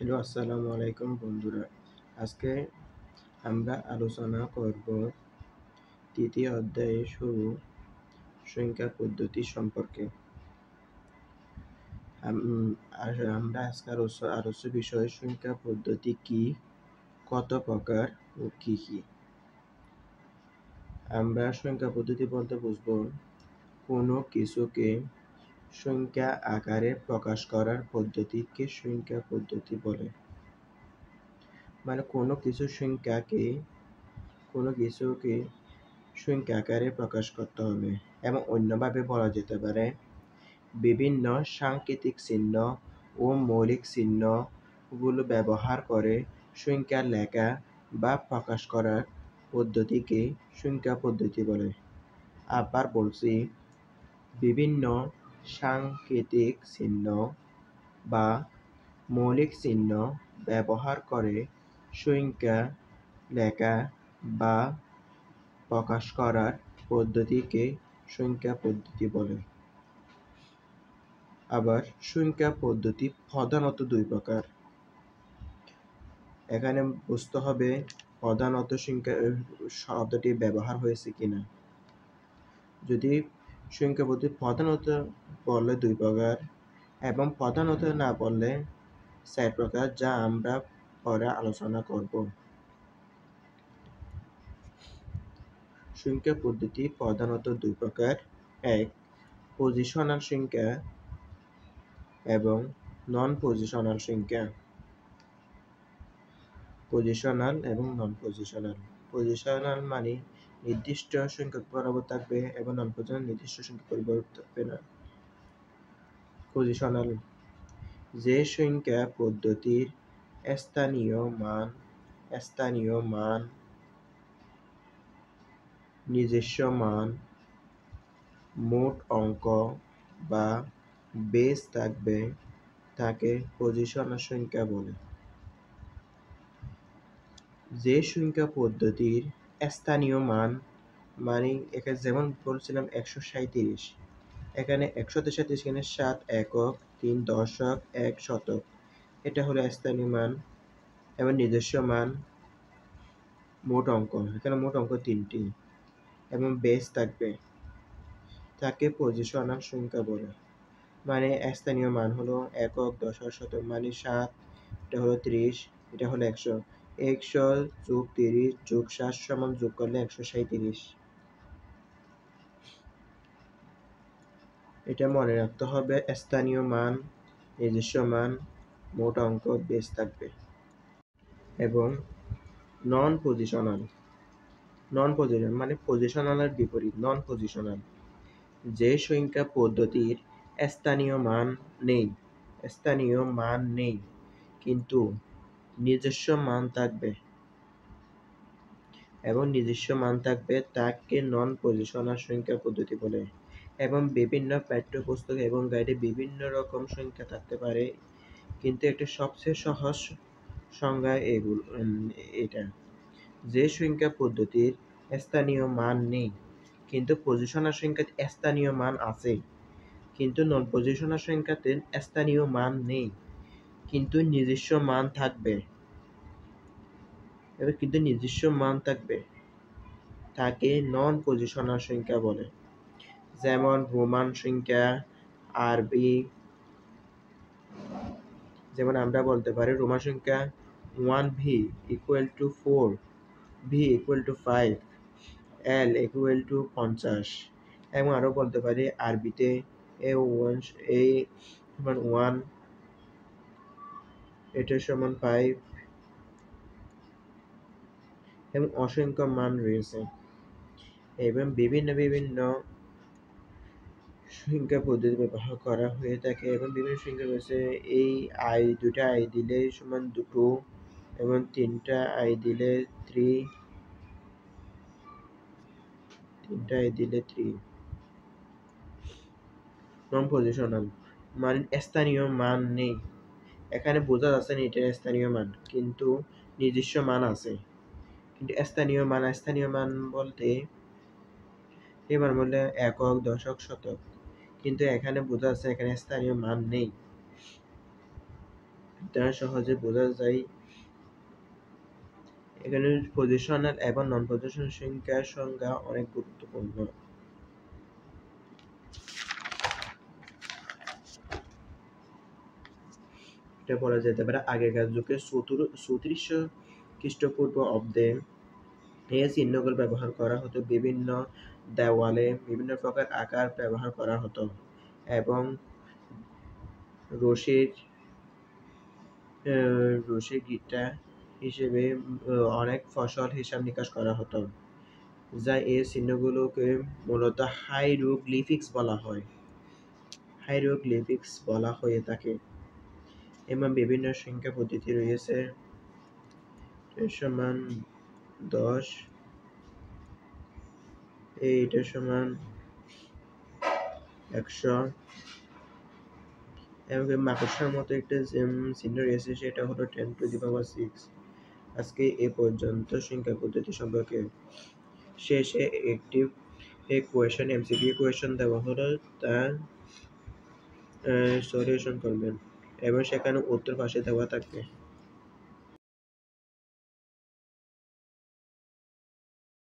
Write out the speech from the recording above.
Hello, আসসালামু আলাইকুম বন্ধুরা। আজকে আমরা আলোচনা করব তৃতীয় অধ্যায়ের শুরু সংখ্যা পদ্ধতি সম্পর্কে। আর আমরা আজকে আলোচ্য বিষয় সংখ্যা পদ্ধতি কি, কত প্রকার ও কি কি। আমরা সংখ্যা পদ্ধতি বলতে বুঝব কোনো কিছুকে সংখ্যা আকারে প্রকাশ করার পদ্ধতিকে সংখ্যা পদ্ধতি বলে। মানে কোনো কিছুকে সংখ্যা আকারে প্রকাশ করতে হবে, এবং অন্যভাবে বলা যেতে পারে বিভিন্ন সাংকেতিক চিহ্ন ও মৌলিক চিহ্নগুলো ব্যবহার করে সংখ্যা লেখা বা প্রকাশ করার পদ্ধতিকে সংখ্যা পদ্ধতি বলে। আবার বলছি, বিভিন্ন সাংকেতিক চিহ্ন বা মৌলিক চিহ্ন ব্যবহার করে সংখ্যা লেখা বা প্রকাশ করার পদ্ধতিকে সংখ্যা পদ্ধতি বলে। আবার সংখ্যা পদ্ধতি প্রধানত দুই প্রকার। এখানে বুঝতে হবে প্রধানত সংখ্যা শব্দটি ব্যবহার হয়েছে কিনা। যদি সংখ্যা পদ্ধতি প্রধানত বললে দুই প্রকার, এবং প্রধানত না বললে চার প্রকার, যা আমরা পরে আলোচনা করব। সংখ্যা পদ্ধতি প্রধানত দুই প্রকার: এক, পজিশনাল সংখ্যা এবং নন পজিশনাল সংখ্যা। পজিশনাল এবং নন পজিশনাল। পজিশনাল মানে নির্দিষ্ট সংখ্যক বরাবর থাকবে, এবং নন পজিশনাল নির্দিষ্ট সংখ্যক বরাবর থাকবে না। পজিশনাল, যে সংখ্যা পদ্ধতির স্থানীয় মান, নিজস্ব মান, মোট অঙ্ক বা বেস থাকবে, তাকে পজিশনাল সংখ্যা বলে। যে সংখ্যা পদ্ধতির স্থানীয় মান, মানে এখানে যেমন বলছিলাম 137, এখানে 137, এখানে 7 একক, 3 দশক, 1 শতক, এটা হলো স্থানীয় মান। এবং নিজস্ব মান, মোট অঙ্ক, এখানে মোট অঙ্ক 3টি, এবং বেস থাকবে, তাকে পজিশনাল সংখ্যা বলে। মানে স্থানীয় মান হলো একক, দশক, শতক, মানে 7, এটা হলো 30, এটা হলো 100। 100 যোগ 30 যোগ 7 সমান যোগ করলে 137। এটা মনে রাখতে হবে, স্থানীয় মান, নিজস্ব মান, মোট অঙ্ক, বেস থাকবে। এবং নন পজিশনাল মানে পজিশনালের বিপরীত, নন পজিশনাল, যে সংখ্যা পদ্ধতির স্থানীয় মান নেই কিন্তু নিজস্ব মান থাকবে, তাকে নন পজিশনাল সংখ্যা পদ্ধতি বলে। এবং বিভিন্ন পাঠ্যপুস্তক এবং গাইডে বিভিন্ন রকম সংখ্যা থাকতে পারে, কিন্তু একটা সবচেয়ে সহজ সংজ্ঞা এটা, যে সংখ্যা পদ্ধতির স্থানীয় মান নেই কিন্তু পজিশনাল সংখ্যাতে স্থানীয় মান আছে, কিন্তু নন পজিশনাল সংখ্যাতে স্থানীয় মান নেই কিন্তু নিজস্ব মান থাকবে, তাকে নন পজিশনাল সংখ্যা বলে। যেমন রোমান সংখ্যা, আরবি, যেমন আমরা বলতে পারি রোমান সংখ্যা 1v = 4, v = 5, l = 50। এবং আরো বলতে পারি আরবিতে a1 এটা সমান 5, এবং অসংখ্য মান রয়েছে। এবং বিভিন্ন সংখ্যা পদ্ধতি ব্যবহার করা হয়ে থাকে, এবং বিভিন্ন সংখ্যা রয়েছে। এই দুটা আই দিলে সমান 2, এবং 3টা আই দিলে 3, নন পজিশনাল মানে স্থানীয় মান নেই, এখানে বোঝা যাচ্ছে না এটা স্থানীয় মান, কিন্তু নিজস্ব মান আছে। কিন্তু স্থানীয় মান বলতে এবার বললে একক, দশক, শতক, কিন্তু এখানে বোঝা যাচ্ছে এখানে স্থানীয় মান নেই। তা সহজে বোঝা যায়। এখানে পজিশনাল এবং নন পজিশনাল সংখ্যার সংজ্ঞা অনেক গুরুত্বপূর্ণ। এটা বলা যেতে পারে আগেকার যুগে 3400 খ্রিস্টপূর্ব অব্দে এই চিহ্নগুলো ব্যবহার করা হতো। বিভিন্ন দেওয়ালে বিভিন্ন প্রকার আকার ব্যবহার করা হতো এবং রশির গিঁটা হিসেবে অনেক ফসল হিসাব নিকাশ করা হতো, যা এই চিহ্নগুলোকে মূলত হাইরোগ্লিফিক্স বলা হয়ে থাকে। এবং বিভিন্ন সংখ্যা পদ্ধতি রয়েছে, সমান 10, এটা সমান 100 এবং মাকড়সার মতো একটা চিহ্ন রয়েছে, সেটা হলো 10⁶। আজকে এ পর্যন্ত সংখ্যা পদ্ধতি সম্পর্কে। শেষে একটি এমসিকিউ কোয়েশ্চেন দেওয়া হলো, তার সলিউশন করবেন এবং সেখানে উত্তর পাশে দেওয়া থাকবে।